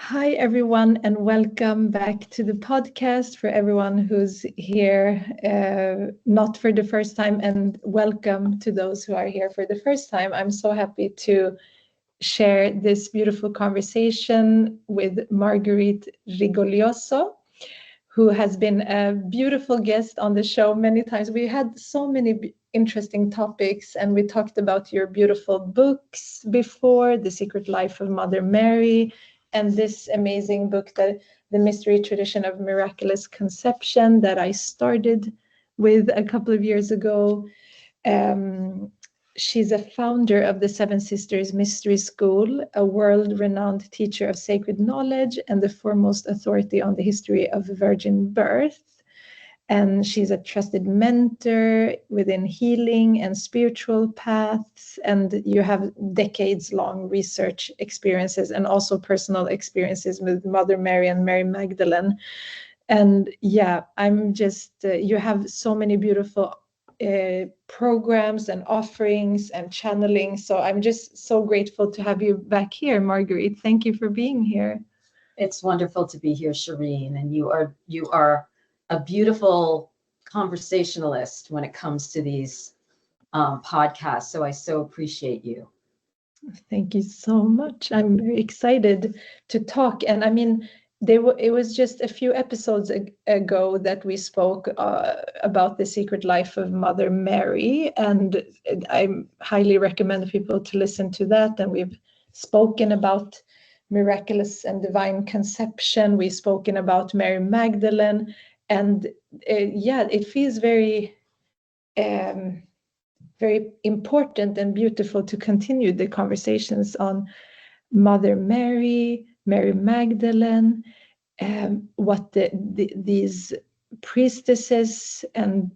Hi, everyone, and welcome back to the podcast for everyone who's here, not for the first time, and welcome to those who are here for the first time. I'm so happy to share this beautiful conversation with Marguerite Rigoglioso, who has been a beautiful guest on the show many times. We had so many interesting topics, and we talked about your beautiful books before, The Secret Life of Mother Mary, and this amazing book, The Mystery Tradition of Miraculous Conception, that I started with a couple of years ago. She's a founder of the Seven Sisters Mystery School, a world-renowned teacher of sacred knowledge and the foremost authority on the history of virgin birth. And she's a trusted mentor within healing and spiritual paths. And you have decades-long research experiences and also personal experiences with Mother Mary and Mary Magdalene. And yeah, I'm just, you have so many beautiful programs and offerings and channeling. So I'm just so grateful to have you back here, Marguerite. Thank you for being here. It's wonderful to be here, Shireen, and you are a beautiful conversationalist when it comes to these podcasts. So I so appreciate you. Thank you so much. I'm very excited to talk. And I mean, it was just a few episodes ago that we spoke about the secret life of Mother Mary, and I highly recommend people to listen to that. And we've spoken about miraculous and divine conception. We've spoken about Mary Magdalene, and yeah, it feels very very important and beautiful to continue the conversations on Mother Mary, Mary Magdalene, what these priestesses and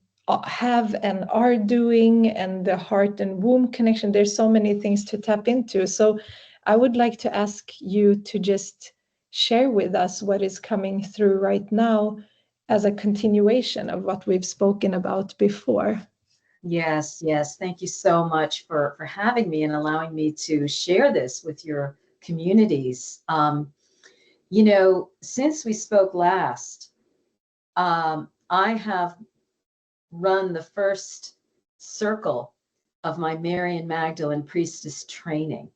have and are doing, and the heart and womb connection. There's so many things to tap into. So I would like to ask you to just share with us what is coming through right now as a continuation of what we've spoken about before. Yes. Thank you so much for having me and allowing me to share this with your communities. Since we spoke last, I have run the first circle of my Mary and Magdalene Priestess training.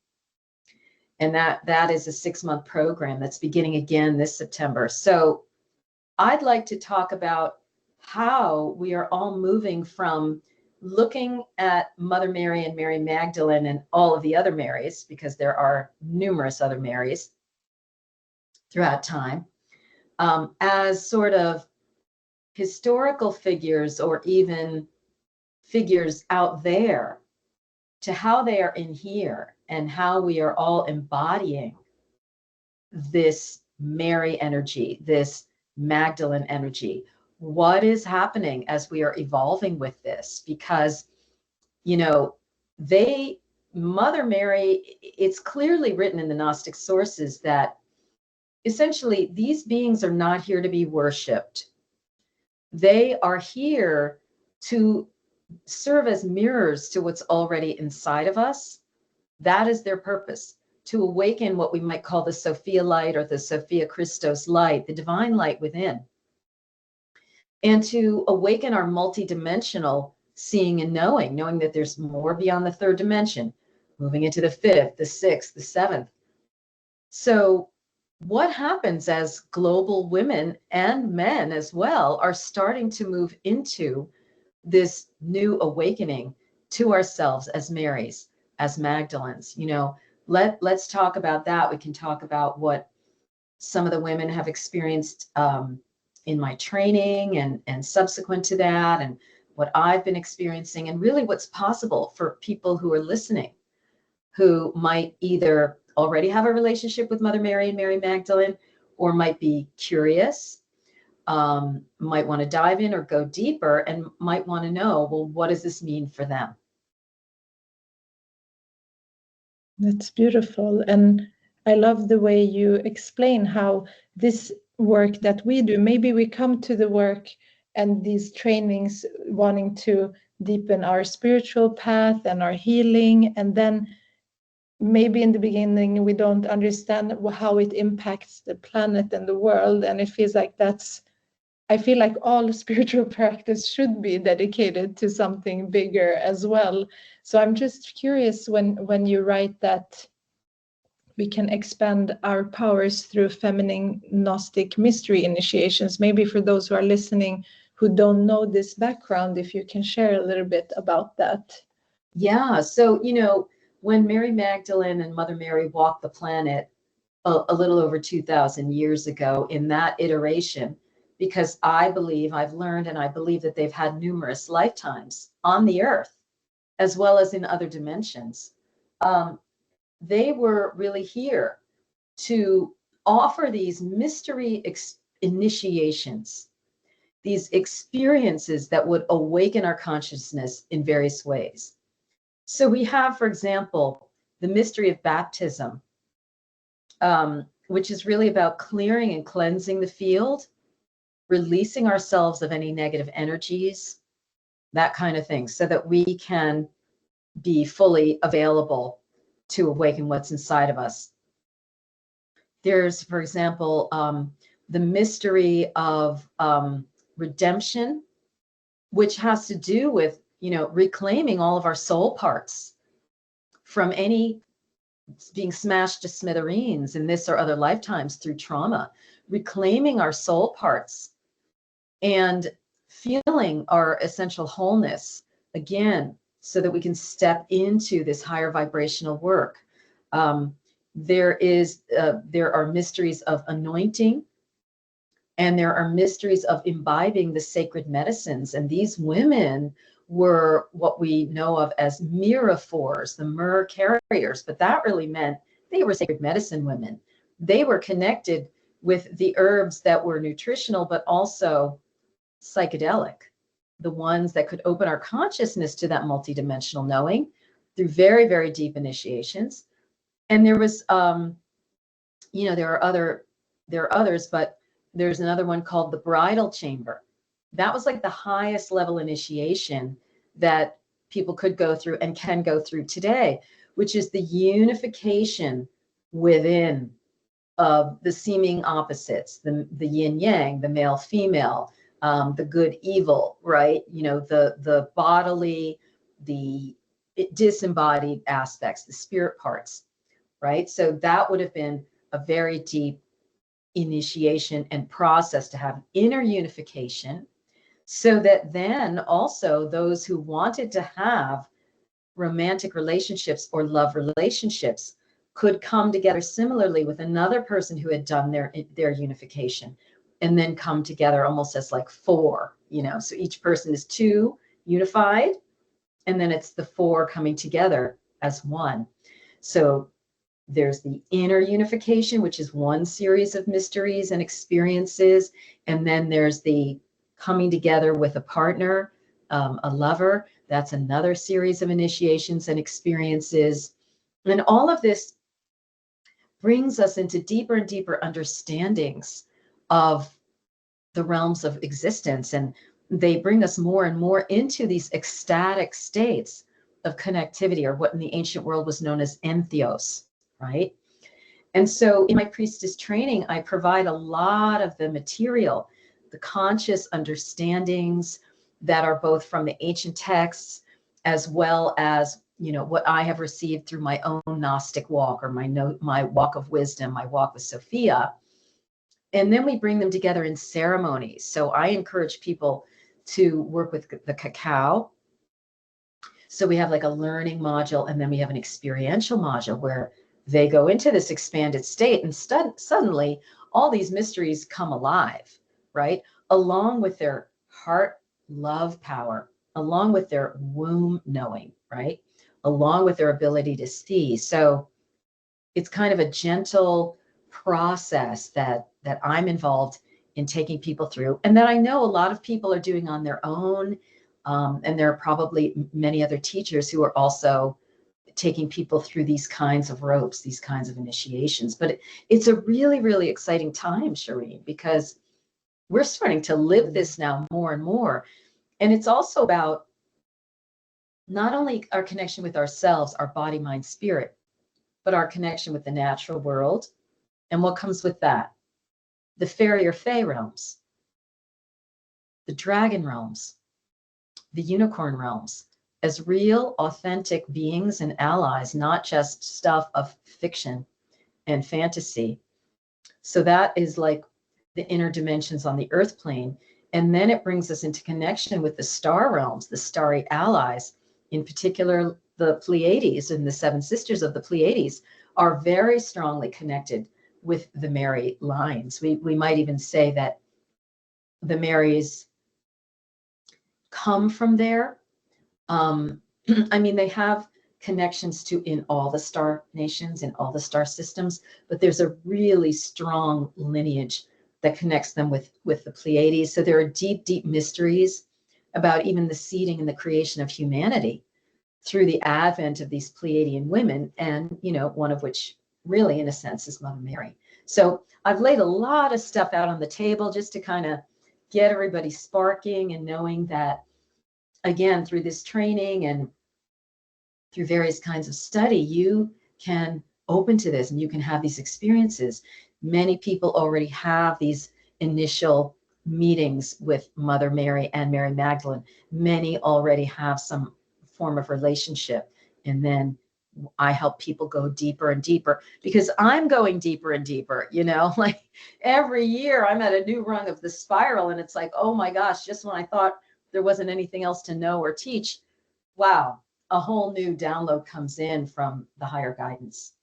And that is a 6-month program that's beginning again this September. So I'd like to talk about how we are all moving from looking at Mother Mary and Mary Magdalene and all of the other Marys, because there are numerous other Marys throughout time, as sort of historical figures or even figures out there, to how they are in here and how we are all embodying this Mary energy, this Magdalene energy. What is happening as we are evolving with this? Because, Mother Mary, it's clearly written in the Gnostic sources that essentially these beings are not here to be worshipped. They are here to serve as mirrors to what's already inside of us. That is their purpose, to awaken what we might call the Sophia light or the Sophia Christos light, the divine light within, and to awaken our multidimensional seeing and knowing that there's more beyond the third dimension, moving into the fifth, the sixth, the seventh. So what happens as global women and men as well are starting to move into this new awakening to ourselves as Marys, as Magdalenes? Let's talk about that. We can talk about what some of the women have experienced in my training and subsequent to that, and what I've been experiencing, and really what's possible for people who are listening, who might either already have a relationship with Mother Mary and Mary Magdalene, or might be curious, might want to dive in or go deeper, and might want to know, well, what does this mean for them? That's beautiful. And I love the way you explain how this work that we do, maybe we come to the work and these trainings wanting to deepen our spiritual path and our healing. And then maybe in the beginning we don't understand how it impacts the planet and the world, and it feels like I feel like all spiritual practice should be dedicated to something bigger as well. So I'm just curious, when you write that we can expand our powers through feminine Gnostic mystery initiations, maybe for those who are listening who don't know this background, if you can share a little bit about that. Yeah. So, when Mary Magdalene and Mother Mary walked the planet a little over 2,000 years ago, in that iteration, because I've learned, and I believe that they've had numerous lifetimes on the earth, as well as in other dimensions. They were really here to offer these mystery initiations, these experiences that would awaken our consciousness in various ways. So we have, for example, the mystery of baptism, which is really about clearing and cleansing the field, releasing ourselves of any negative energies, that kind of thing, so that we can be fully available to awaken what's inside of us. There's, for example, the mystery of redemption, which has to do with, reclaiming all of our soul parts from any being smashed to smithereens in this or other lifetimes through trauma, reclaiming our soul parts and feeling our essential wholeness again, so that we can step into this higher vibrational work. There are mysteries of anointing, and there are mysteries of imbibing the sacred medicines. And these women were what we know of as miraphors, the myrrh carriers, but that really meant they were sacred medicine women. They were connected with the herbs that were nutritional, but also psychedelic, the ones that could open our consciousness to that multidimensional knowing through very, very deep initiations. And there was, there are others, but there's another one called the bridal chamber. That was like the highest level initiation that people could go through and can go through today, which is the unification within of the seeming opposites, the yin yang, the male female, the good evil, right? The bodily, the disembodied aspects, the spirit parts, right? So that would have been a very deep initiation and process to have inner unification, so that then also those who wanted to have romantic relationships or love relationships could come together similarly with another person who had done their unification, and then come together almost as like four, so each person is two unified, and then it's the four coming together as one. So there's the inner unification, which is one series of mysteries and experiences. And then there's the coming together with a partner, a lover. That's another series of initiations and experiences. And all of this brings us into deeper and deeper understandings of the realms of existence. And they bring us more and more into these ecstatic states of connectivity, or what in the ancient world was known as entheos. Right? And so in my priestess training, I provide a lot of the material, the conscious understandings that are both from the ancient texts, as well as, what I have received through my own Gnostic walk, or my walk of wisdom, my walk with Sophia. And then we bring them together in ceremonies. So I encourage people to work with the cacao. So we have like a learning module, and then we have an experiential module where they go into this expanded state, and suddenly all these mysteries come alive, right? Along with their heart love power, along with their womb knowing, right? Along with their ability to see. So it's kind of a gentle process that I'm involved in taking people through, and that I know a lot of people are doing on their own. And there are probably many other teachers who are also taking people through these kinds of ropes, these kinds of initiations. But it's a really, really exciting time, Shireen, because we're starting to live this now more and more. And it's also about not only our connection with ourselves, our body, mind, spirit, but our connection with the natural world. And what comes with that? The fairy or fae realms, the dragon realms, the unicorn realms, as real, authentic beings and allies, not just stuff of fiction and fantasy. So that is like the inner dimensions on the earth plane. And then it brings us into connection with the star realms, the starry allies, in particular, the Pleiades and the seven sisters of the Pleiades are very strongly connected with the Mary lines. We might even say that the Marys come from there. I mean, they have connections to in all the star nations, in all the star systems, but there's a really strong lineage that connects them with the Pleiades. So there are deep, deep mysteries about even the seeding and the creation of humanity through the advent of these Pleiadian women, and, you know, one of which really, in a sense, is Mother Mary. So I've laid a lot of stuff out on the table just to kind of get everybody sparking and knowing that, again, through this training and through various kinds of study, you can open to this and you can have these experiences. Many people already have these initial meetings with Mother Mary and Mary Magdalene. Many already have some form of relationship. And then I help people go deeper and deeper, because I'm going deeper and deeper, you know, like every year I'm at a new rung of the spiral, and it's like, oh my gosh, just when I thought there wasn't anything else to know or teach, wow, a whole new download comes in from the higher guidance.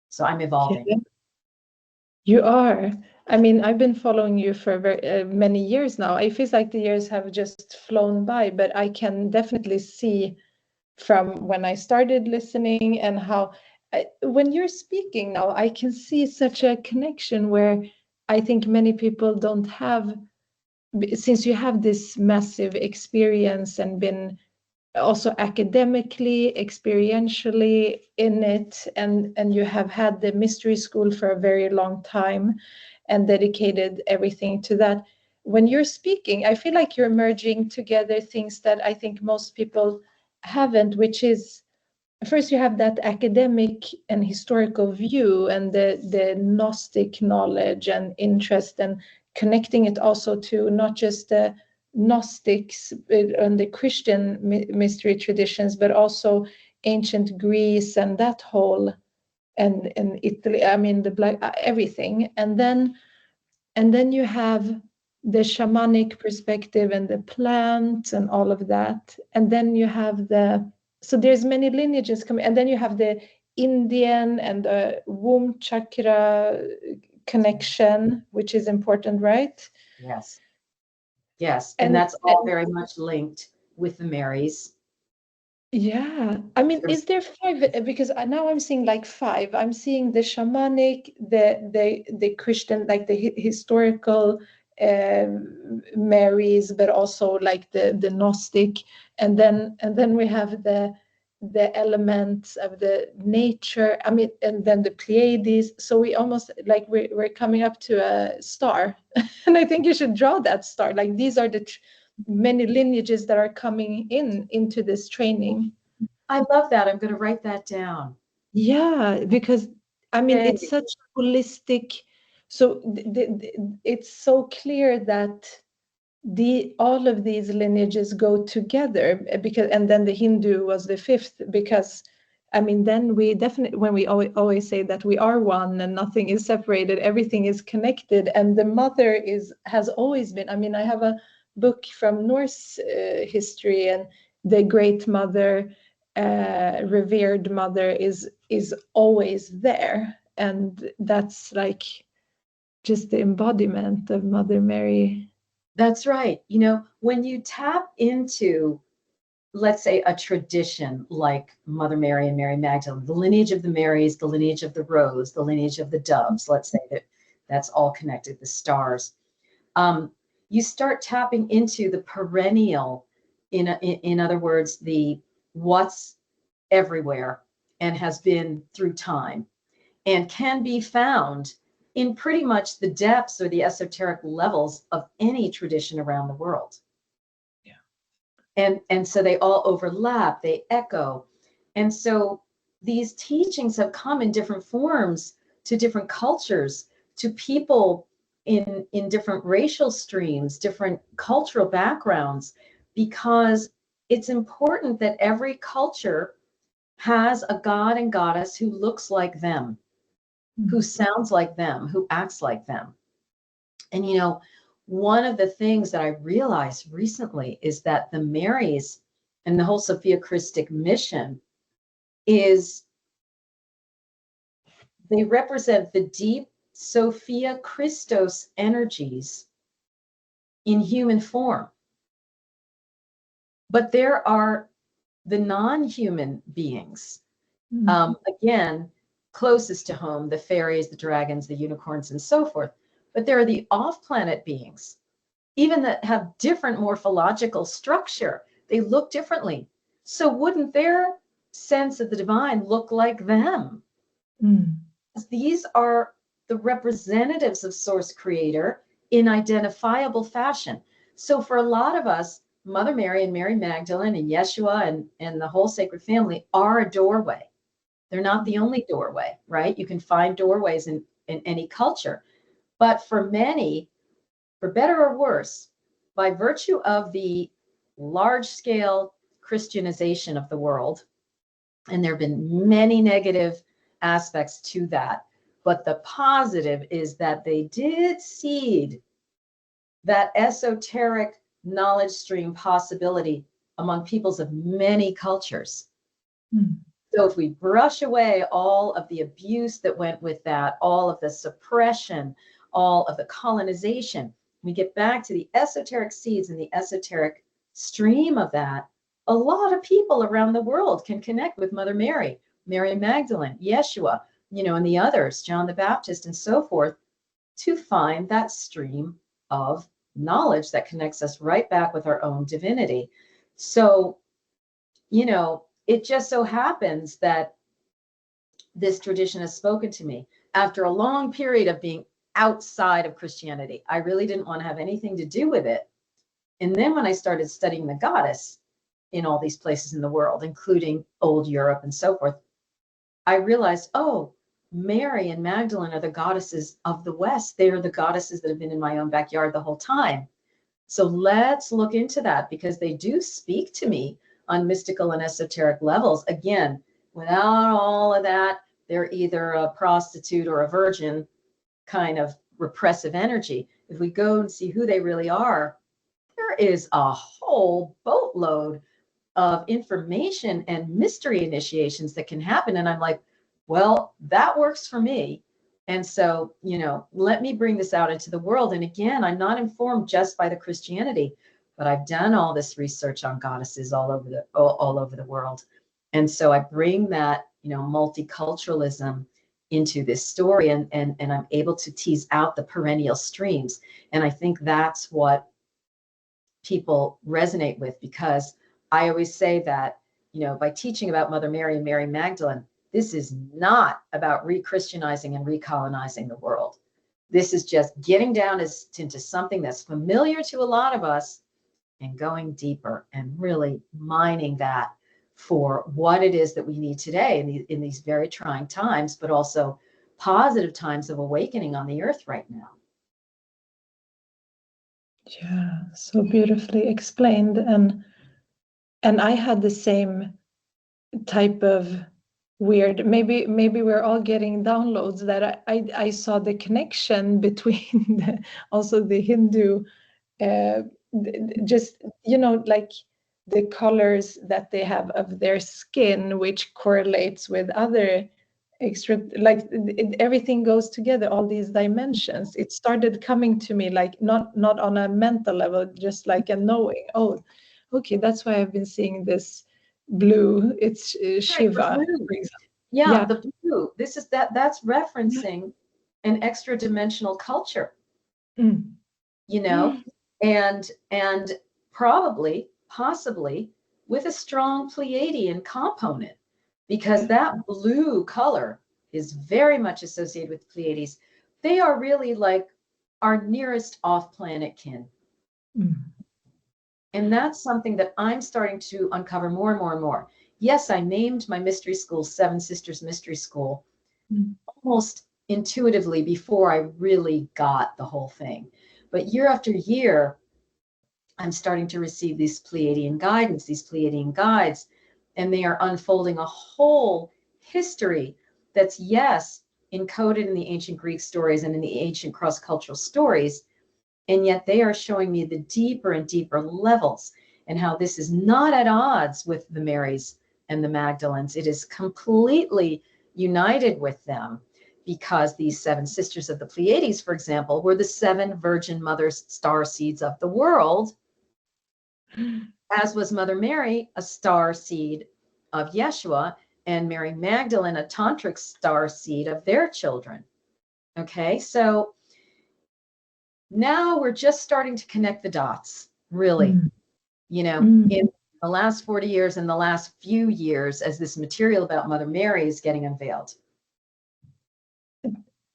So I'm evolving. Yeah. You are. I mean, I've been following you for many years now. It feels like the years have just flown by, but I can definitely see from when I started listening and how, when you're speaking now, I can see such a connection where I think many people don't have, since you have this massive experience and been also academically, experientially in it, and you have had the mystery school for a very long time and dedicated everything to that. When you're speaking, I feel like you're merging together things that I think most people haven't, which is, first you have that academic and historical view and the Gnostic knowledge and interest, and connecting it also to not just the Gnostics and the Christian mystery traditions, but also ancient Greece and that whole, and Italy, I mean the black, everything. And then you have the shamanic perspective and the plants and all of that. And then you have so there's many lineages coming, and then you have the Indian and the womb chakra connection, which is important, right? Yes. Yes. And that's all very much linked with the Marys. Yeah, I mean, is there five? Because now I'm seeing like five. I'm seeing the shamanic, the Christian, like the historical Marys, but also like the Gnostic, and then we have the elements of the nature. I mean, and then the Pleiades. So we almost like we're coming up to a star, and I think you should draw that star. Like these are the many lineages that are coming into this training. I love that. I'm going to write that down. Yeah, because I mean, Okay. it's such holistic. So it's so clear that all of these lineages go together, because, and then the Hindu was the fifth, because I mean, then we definitely, when we always say that we are one and nothing is separated, everything is connected, and the mother has always been. I mean, I have a book from Norse history, and the great mother, revered mother, is always there, and that's like just the embodiment of Mother Mary. That's right. You know, when you tap into, let's say, a tradition like Mother Mary and Mary Magdalene, the lineage of the Marys, the lineage of the Rose, the lineage of the Doves, let's say that's all connected, the stars. You start tapping into the perennial, in other words, the what's everywhere and has been through time and can be found in pretty much the depths or the esoteric levels of any tradition around the world. Yeah. And so they all overlap, they echo. And so these teachings have come in different forms to different cultures, to people in different racial streams, different cultural backgrounds, because it's important that every culture has a god and goddess who looks like them, who sounds like them, who acts like them. And, you know, one of the things that I realized recently is that the Marys and the whole Sophia Christic mission is they represent the deep Sophia Christos energies in human form. But there are the non-human beings, again, closest to home, the fairies, the dragons, the unicorns, and so forth. But there are the off-planet beings, even that have different morphological structure. They look differently. So wouldn't their sense of the divine look like them? These are the representatives of Source Creator in identifiable fashion. So for a lot of us, Mother Mary and Mary Magdalene and Yeshua and the whole sacred family are a doorway. They're not the only doorway, right? You can find doorways in any culture. But for many, for better or worse, by virtue of the large-scale Christianization of the world, and there have been many negative aspects to that, but the positive is that they did seed that esoteric knowledge stream possibility among peoples of many cultures. So if we brush away all of the abuse that went with that, all of the suppression, all of the colonization, we get back to the esoteric seeds and the esoteric stream of that, a lot of people around the world can connect with Mother Mary, Mary Magdalene, Yeshua, you know, and the others, John the Baptist and so forth, to find that stream of knowledge that connects us right back with our own divinity. So, you know, it just so happens that this tradition has spoken to me after a long period of being outside of Christianity. I really didn't want to have anything to do with it. And then when I started studying the goddess in all these places in the world, including old Europe and so forth, I realized, oh, Mary and Magdalene are the goddesses of the West. They are the goddesses that have been in my own backyard the whole time. So let's look into that, because they do speak to me on mystical and esoteric levels. Again, without all of that, they're either a prostitute or a virgin kind of repressive energy. If we go and see who they really are, there is a whole boatload of information and mystery initiations that can happen. And I'm like, well, that works for me. And so, you know, let me bring this out into the world. And again, I'm not informed just by the Christianity, but I've done all this research on goddesses all over the world. And so I bring that, you know, multiculturalism into this story, and I'm able to tease out the perennial streams. And I think that's what people resonate with, because I always say that, you know, by teaching about Mother Mary and Mary Magdalene, this is not about re-Christianizing and recolonizing the world. This is just getting down into something that's familiar to a lot of us and going deeper and really mining that for what it is that we need today in these very trying times, but also positive times of awakening on the earth right now. Yeah, so beautifully explained. And I had the same type of weird, maybe we're all getting downloads, that I saw the connection between also the Hindu, just, you know, like the colors that they have of their skin, which correlates with other extra, like everything goes together, all these dimensions. It started coming to me, like not on a mental level, just like a knowing, oh, okay, that's why I've been seeing this blue. It's Shiva, for example. Yeah, the blue. That's referencing an extra dimensional culture. You know, and probably, possibly with a strong Pleiadian component, because that blue color is very much associated with Pleiades. They are really like our nearest off-planet kin. And that's something that I'm starting to uncover more and more and more. yes, I named my mystery school Seven Sisters Mystery School Mm. almost intuitively before I really got the whole thing. But year after year, I'm starting to receive these Pleiadian guidance, these Pleiadian guides, and they are unfolding a whole history that's, yes, encoded in the ancient Greek stories and in the ancient cross-cultural stories, and yet they are showing me the deeper and deeper levels and how this is not at odds with the Marys and the Magdalenes. It is completely united with them, because these seven sisters of the Pleiades, for example, were the seven virgin mother star seeds of the world, as was Mother Mary, a star seed of Yeshua, and Mary Magdalene, a tantric star seed of their children. Okay, so now we're just starting to connect the dots, really. Mm. You know, Mm. in the last 40 years and the last few years, as this material about Mother Mary is getting unveiled.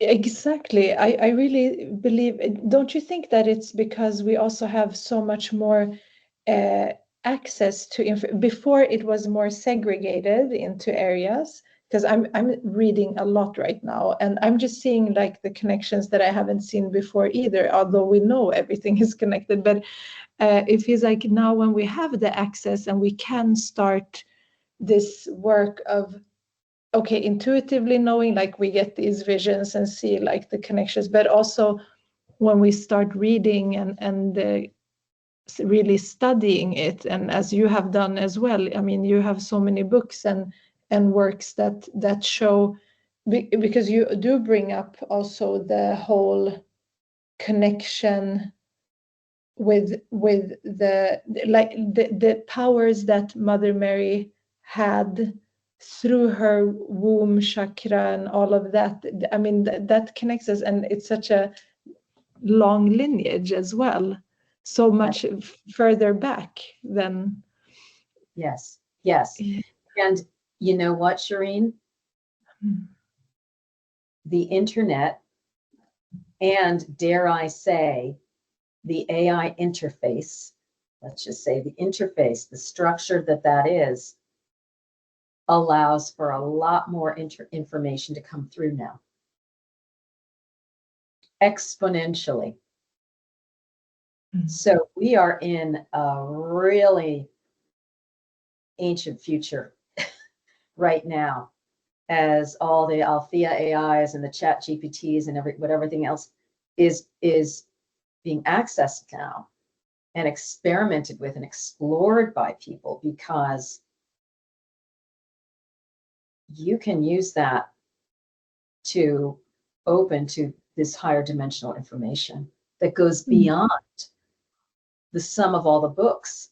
Exactly. I really believe, don't you think that it's because we also have so much more access to before it was more segregated into areas? Because I'm reading a lot right now, and I'm just seeing like the connections that I haven't seen before either, although we know everything is connected. But it feels like now when we have the access and we can start this work of, okay, intuitively knowing, like we get these visions and see like the connections, but also when we start reading and really studying it, and as you have done as well. I mean, you have so many books and works that show, because you do bring up also the whole connection with the, like the powers that Mother Mary had through her womb chakra and all of that. I mean, that connects us, and it's such a long lineage as well, so much further back than. Yes, yes. And you know what, Shireen? The internet, and dare I say, the AI interface, let's just say the interface, the structure that is, allows for a lot more information to come through now, exponentially. So we are in a really ancient future right now, as all the Althea AIs and the Chat GPTs and everything else is being accessed now and experimented with and explored by people, because you can use that to open to this higher dimensional information that goes beyond the sum of all the books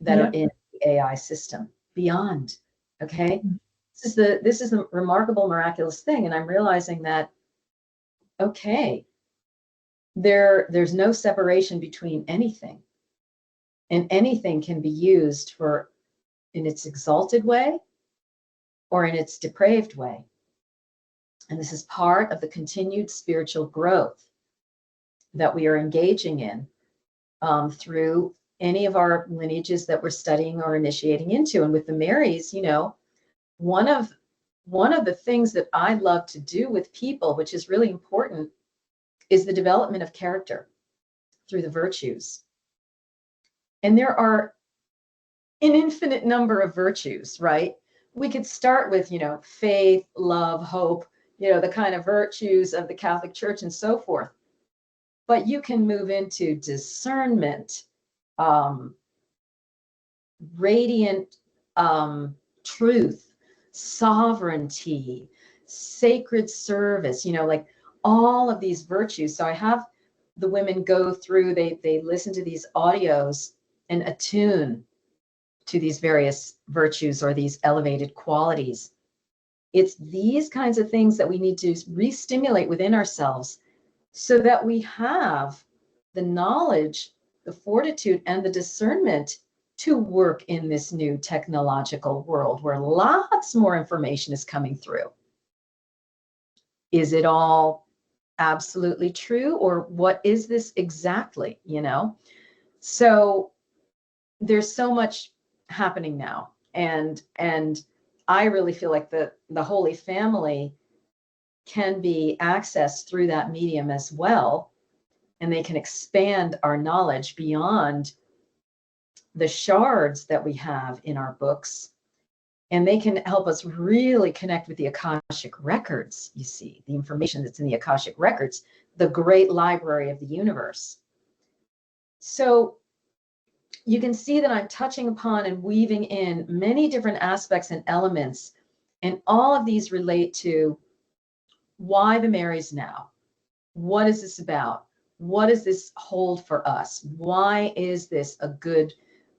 that are in the AI system. Beyond. Okay. This is the remarkable, miraculous thing. And I'm realizing that, okay, there's no separation between anything, and anything can be used for in its exalted way or in its depraved way. And this is part of the continued spiritual growth that we are engaging in through any of our lineages that we're studying or initiating into. And with the Marys, you know, one of the things that I love to do with people, which is really important, is the development of character through the virtues. And there are an infinite number of virtues, right? We could start with, you know, faith, love, hope, you know, the kind of virtues of the Catholic Church and so forth. But you can move into discernment, radiant truth, sovereignty, sacred service, you know, like all of these virtues. So I have the women go through, they listen to these audios and attune to these various virtues or these elevated qualities. It's these kinds of things that we need to re-stimulate within ourselves so that we have the knowledge, the fortitude, and the discernment to work in this new technological world where lots more information is coming through. Is it all absolutely true, or what is this exactly, you know? So there's so much happening now, and I really feel like the Holy Family can be accessed through that medium as well, and they can expand our knowledge beyond the shards that we have in our books, and they can help us really connect with the Akashic records. You see, the information that's in the Akashic records, the great library of the universe. So you can see that I'm touching upon and weaving in many different aspects and elements, and all of these relate to why the Marys now. What is this about? What does this hold for us? Why is this a good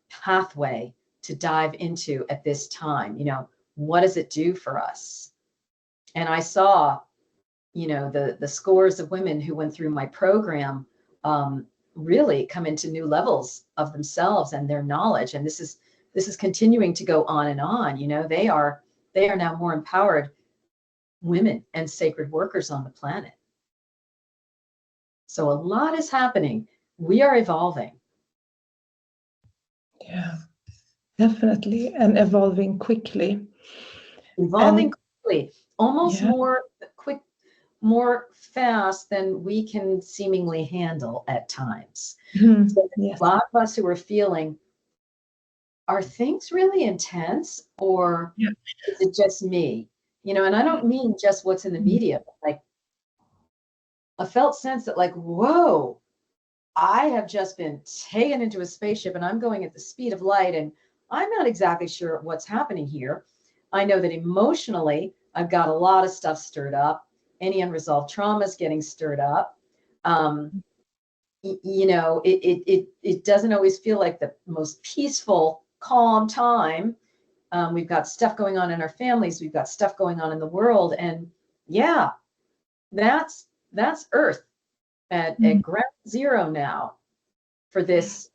pathway to dive into at this time? You know, what does it do for us? And I saw, you know, the scores of women who went through my program really come into new levels of themselves and their knowledge. And this is continuing to go on and on. You know, they are now more empowered women and sacred workers on the planet. So a lot is happening. We are evolving. Yeah, definitely. And evolving quickly. Evolving quickly, almost yeah. more fast than we can seemingly handle at times. Mm-hmm. So Yes. a lot of us who are feeling, are things really intense, or is it just me? You know, and I don't mean just what's in the media, but like a felt sense that like, whoa, I have just been taken into a spaceship and I'm going at the speed of light, and I'm not exactly sure what's happening here. I know that emotionally, I've got a lot of stuff stirred up. Any unresolved trauma is getting stirred up. You know, it doesn't always feel like the most peaceful, calm time. We've got stuff going on in our families. We've got stuff going on in the world. And yeah, that's Earth at ground zero now for this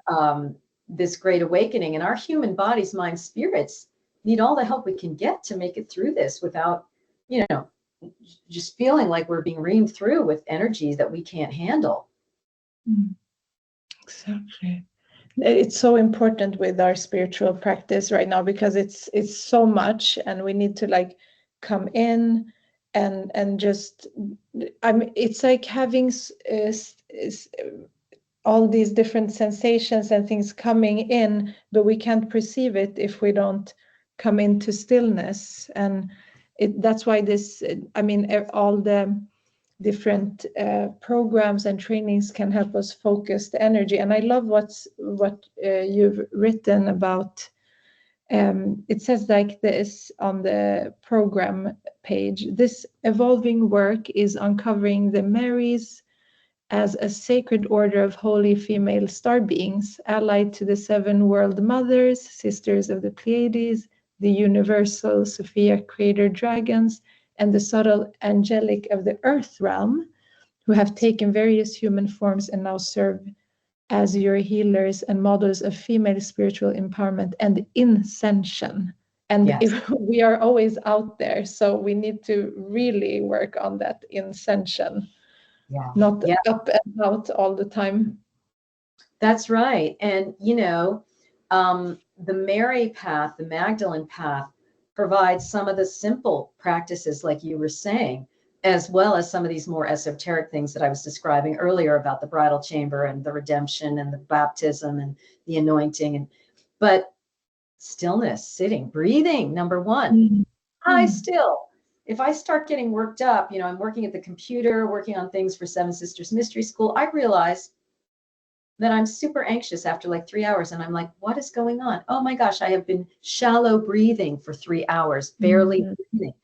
this great awakening. And our human bodies, minds, spirits need all the help we can get to make it through this without, you know, just feeling like we're being reamed through with energies that we can't handle. Exactly. It's so important with our spiritual practice right now, because it's so much, and we need to like come in and just, I mean, it's like having all these different sensations and things coming in, but we can't perceive it if we don't come into stillness. And that's why this, I mean, all the different programs and trainings can help us focus the energy. And I love what you've written about. It says like this on the program page: this evolving work is uncovering the Marys as a sacred order of holy female star beings, allied to the 7 world mothers, sisters of the Pleiades, the universal Sophia creator dragons, and the subtle angelic of the earth realm, who have taken various human forms and now serve as your healers and models of female spiritual empowerment and ascension. And Yes. if we are always out there, so we need to really work on that ascension. Yeah. Not up and out all the time. That's right. And, you know, the Mary path, the Magdalene path, provides some of the simple practices, like you were saying, as well as some of these more esoteric things that I was describing earlier about the bridal chamber and the redemption and the baptism and the anointing. But stillness, sitting, breathing, number one. I still, if I start getting worked up, you know, I'm working at the computer, working on things for Seven Sisters Mystery School, I realize that I'm super anxious after like 3 hours, and I'm like, what is going on? Oh my gosh, I have been shallow breathing for 3 hours, barely breathing.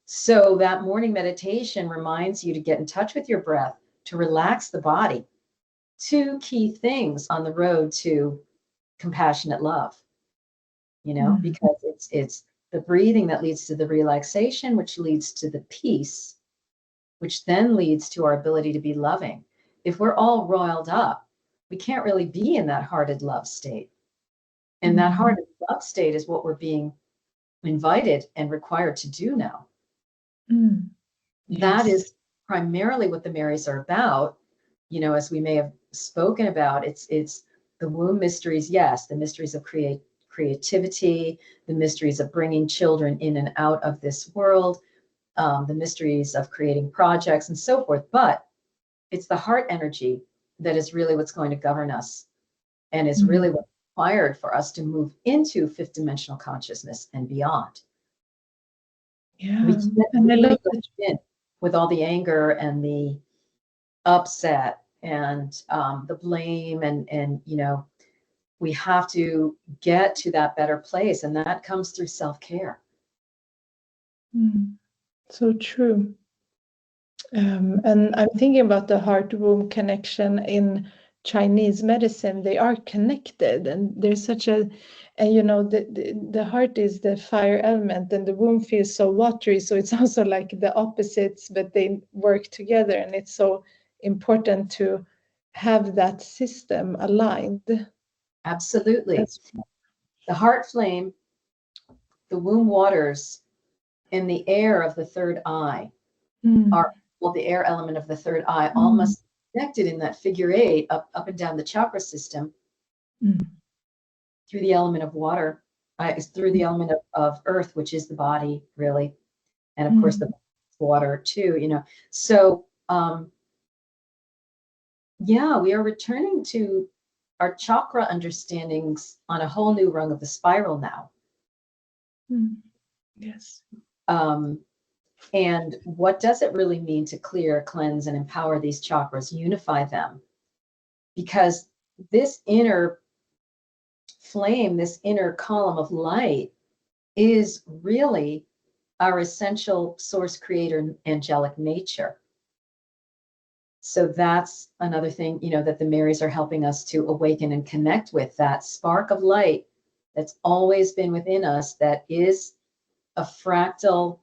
So that morning meditation reminds you to get in touch with your breath, to relax the body. 2 key things on the road to compassionate love, you know, because it's the breathing that leads to the relaxation, which leads to the peace, which then leads to our ability to be loving. If we're all roiled up, we can't really be in that hearted love state. And that hearted love state is what we're being invited and required to do now. That is primarily what the Marys are about. You know, as we may have spoken about, it's the womb mysteries, yes, the mysteries of creativity, the mysteries of bringing children in and out of this world, the mysteries of creating projects and so forth. But it's the heart energy that is really what's going to govern us and is really what's required for us to move into fifth dimensional consciousness and beyond. Yeah, We can't and I really love go that. in with all the anger and the upset and the blame and we have to get to that better place, and that comes through self-care. So true. And I'm thinking about the heart-womb connection in Chinese medicine. They are connected, and there's such a, and the heart is the fire element, and the womb feels so watery. So it's also like the opposites, but they work together, and it's so important to have that system aligned. Absolutely. That's, The heart flame, the womb waters, and the air of the third eye are, well, the air element of the third eye, almost connected in that figure eight up and down the chakra system through the element of water, through the element of earth, which is the body, really. And of course, the water too, So, yeah, we are returning to our chakra understandings on a whole new rung of the spiral now. Yes. And what does it really mean to clear, cleanse, and empower these chakras, unify them? Because this inner flame, this inner column of light is really our essential source creator angelic nature. So that's another thing, that the Marys are helping us to awaken and connect with, that spark of light that's always been within us, that is a fractal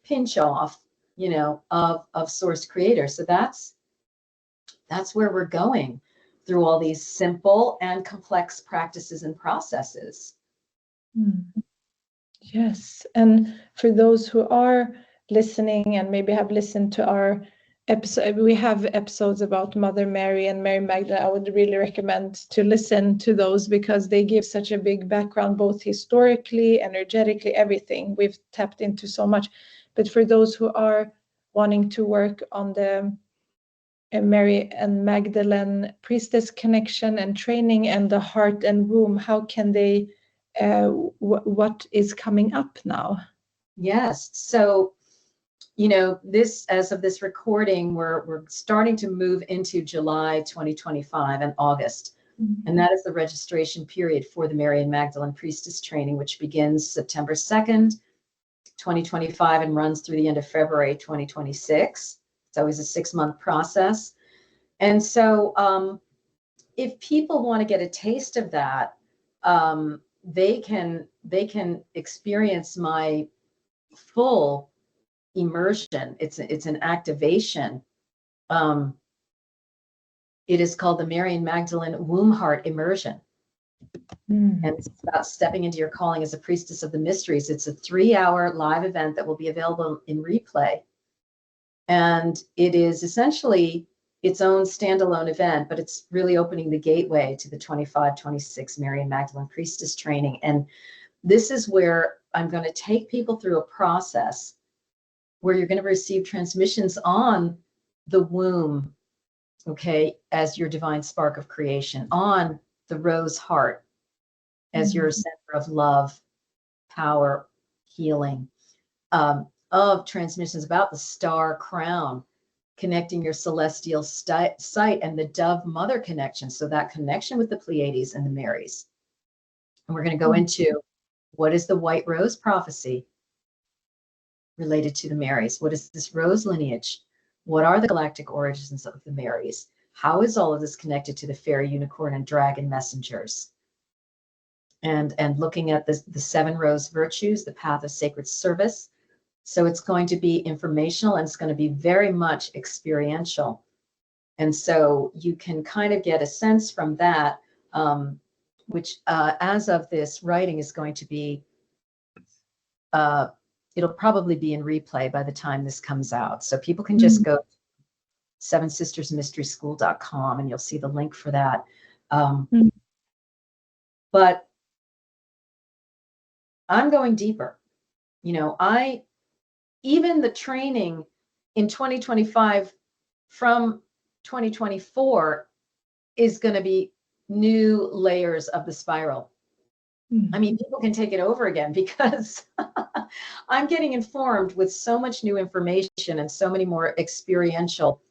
pinch off, of source creator. So that's where we're going through all these simple and complex practices and processes. Yes. And for those who are listening and maybe have listened to our episode, we have episodes about Mother Mary and Mary Magdalene. I would really recommend to listen to those because they give such a big background, both historically, energetically, everything. We've tapped into so much. But for those who are wanting to work on the Mary and Magdalene Priestess connection and training and the heart and womb, how can they, what is coming up now? Yes. So, this, as of this recording, we're starting to move into July 2025 and August. And that is the registration period for the Mary and Magdalene Priestess training, which begins September 2nd, 2025 and runs through the end of February 2026. It's always a 6-month process. And so if people want to get a taste of that, they can experience my full immersion. It's an activation. It is called the Mary and Magdalene Womb Heart Immersion. And it's about stepping into your calling as a priestess of the mysteries. It's a 3-hour live event that will be available in replay. And it is essentially its own standalone event, but it's really opening the gateway to the 25-26 Mary and Magdalene Priestess training. And this is where I'm going to take people through a process where you're going to receive transmissions on the womb, okay, as your divine spark of creation, on the rose heart as your center of love, power, healing, of transmissions about the star crown, connecting your celestial sight and the dove mother connection. So that connection with the Pleiades and the Marys. And we're going to go into what is the white rose prophecy related to the Marys? What is this rose lineage? What are the galactic origins of the Marys? How is all of this connected to the fairy, unicorn, and dragon messengers? And looking at the 7 rose virtues, the path of sacred service. So it's going to be informational and it's going to be very much experiential. And so you can kind of get a sense from that, which as of this writing is going to be, it'll probably be in replay by the time this comes out. So people can just go to sevensistersmysteryschool.com and you'll see the link for that. But I'm going deeper. You know, even the training in 2025 from 2024 is going to be new layers of the spiral. I mean, people can take it over again because I'm getting informed with so much new information and so many more experiential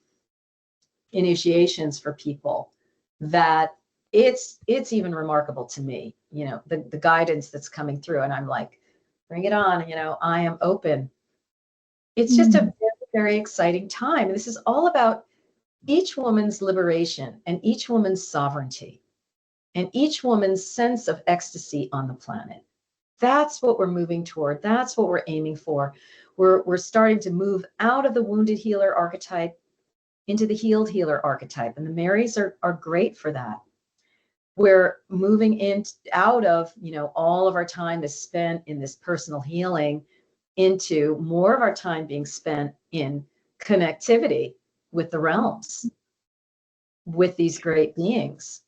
initiations for people that it's even remarkable to me, you know, the guidance that's coming through. And I'm like, bring it on, you know, I am open. It's just a very, very exciting time. And this is all about each woman's liberation and each woman's sovereignty and each woman's sense of ecstasy on the planet. That's what we're moving toward. That's what we're aiming for. We're starting to move out of the wounded healer archetype into the healed healer archetype. And the Marys are great for that. We're moving out of, you know, all of our time is spent in this personal healing into more of our time being spent in connectivity with the realms, with these great beings.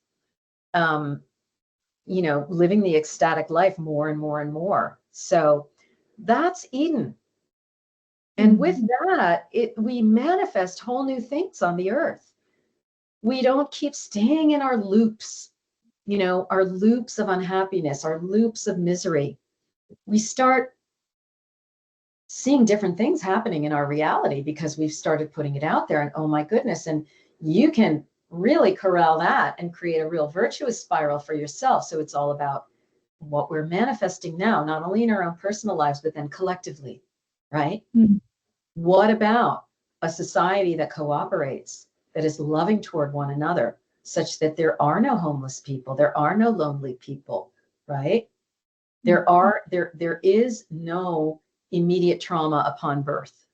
You know, living the ecstatic life more and more and more. So that's Eden. And with that, we manifest whole new things on the earth. We don't keep staying in our loops, you know, our loops of unhappiness, our loops of misery. We start seeing different things happening in our reality because we've started putting it out there. And oh my goodness, and you can really corral that and create a real virtuous spiral for yourself. So it's all about what we're manifesting now, not only in our own personal lives, but then collectively, right? What about a society that cooperates, that is loving toward one another, such that there are no homeless people, there are no lonely people, right? There is no immediate trauma upon birth.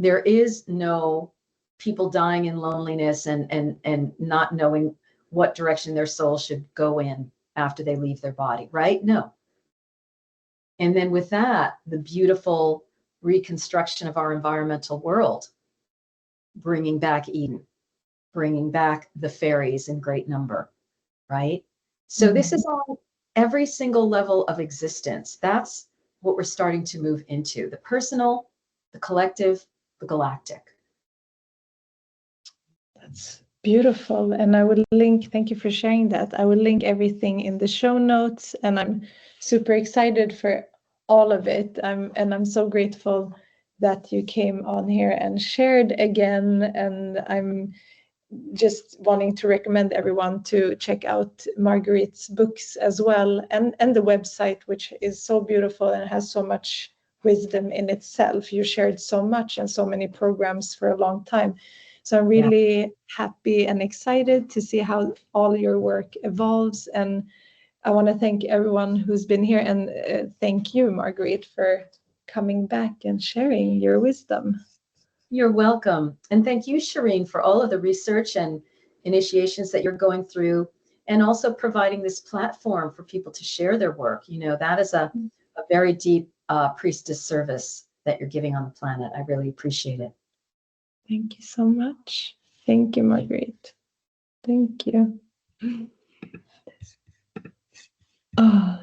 There is no people dying in loneliness and not knowing what direction their soul should go in after they leave their body, right? No. And then with that, the beautiful reconstruction of our environmental world, bringing back Eden, bringing back the fairies in great number, right? So this is on every single level of existence. That's what we're starting to move into, the personal, the collective, the galactic. That's beautiful. And I will link, thank you for sharing that. I will link everything in the show notes, and I'm super excited for all of it. I'm so grateful that you came on here and shared again. And I'm just wanting to recommend everyone to check out Marguerite's books as well, and the website, which is so beautiful and has so much wisdom in itself. You shared so much and so many programs for a long time. So I'm really happy and excited to see how all your work evolves. And I want to thank everyone who's been here, and thank you, Marguerite, for coming back and sharing your wisdom. You're welcome. And thank you, Shireen, for all of the research and initiations that you're going through, and also providing this platform for people to share their work. You know, that is a very deep priestess service that you're giving on the planet. I really appreciate it. Thank you so much. Thank you, Marguerite. Thank you. Oh.